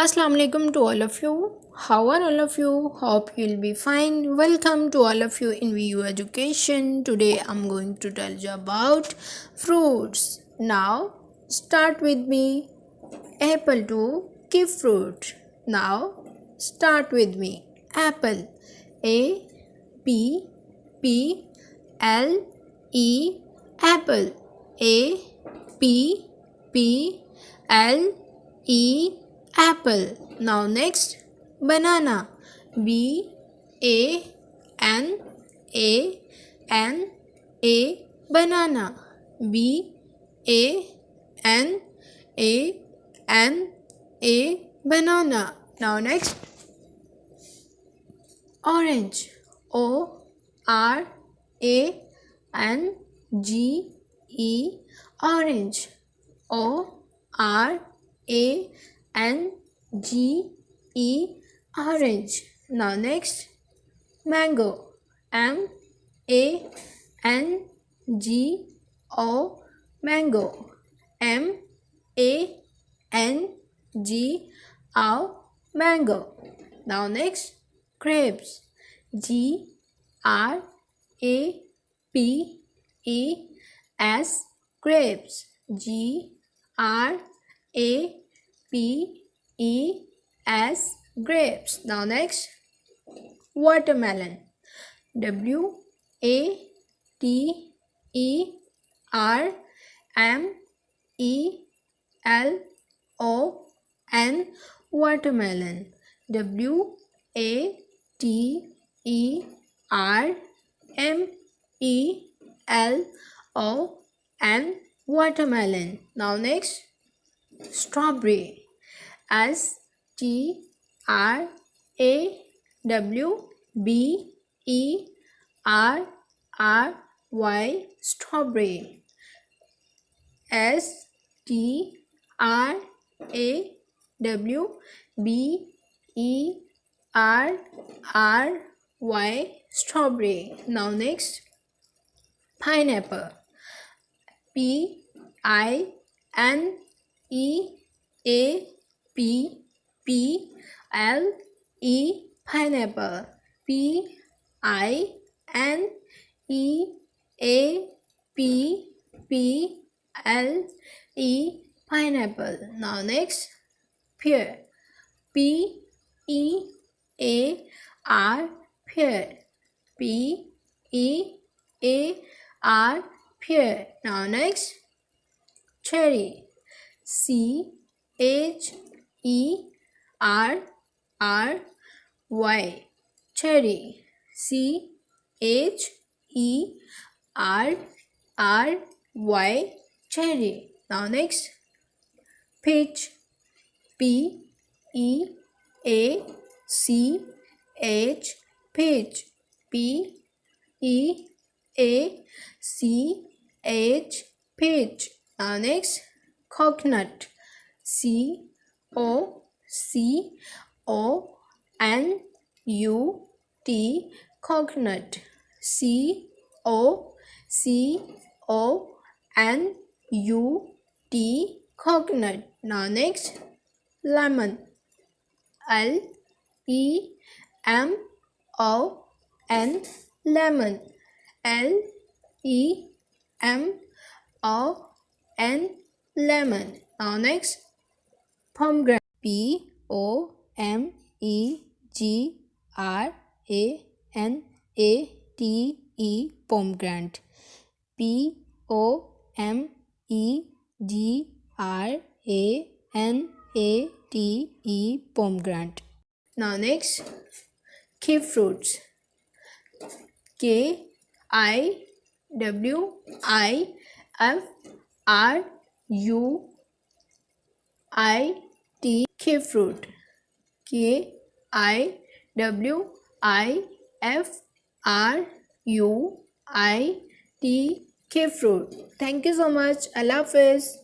Assalamu alaikum to all of you. How are all of you? Hope you'll be fine. Welcome to all of you in VU Education. Today I'm going to tell you about fruits. Now start with me. Apple to Kiwifruit. Now start with me. Apple. A P P L E apple. A P P L E apple. Now next, banana. B A N A N A banana. B A N A N A banana. Now next, orange. O R A N G E orange. O R A N G E orange. Now next, mango. M A N G O mango. M A N G O mango. Now next, grapes. G R A P E S grapes. G R A P E S grapes. Now next, watermelon. W A T E R M E L O N watermelon. W A T E R M E L O N watermelon. Now next, strawberry. S T R A W B E R R Y strawberry. S T R A W B E R R Y strawberry. Now next, pineapple. P I N E A P P L E pineapple. P I N E A P P L E pineapple. Now next, pear. P E A R pear. P E A R pear. Now next, cherry. C H E R R Y cherry. C H E R R Y cherry. Now next, peach. P E A C H peach. P E A C H peach. Now next, coconut. C O C O N U T coconut. C O C O N U T coconut. Now next, lemon. L E M O N lemon. L E M O N lemon. Now next, pomegranate. P O M E G R A N A T E pomegranate. P O M E G R A N A T E pomegranate. Now next, Kiwifruits. K I W I F R U I T Kiwifruit. K I W I F R U I T Kiwifruit. Thank you so much. Allah Hafiz.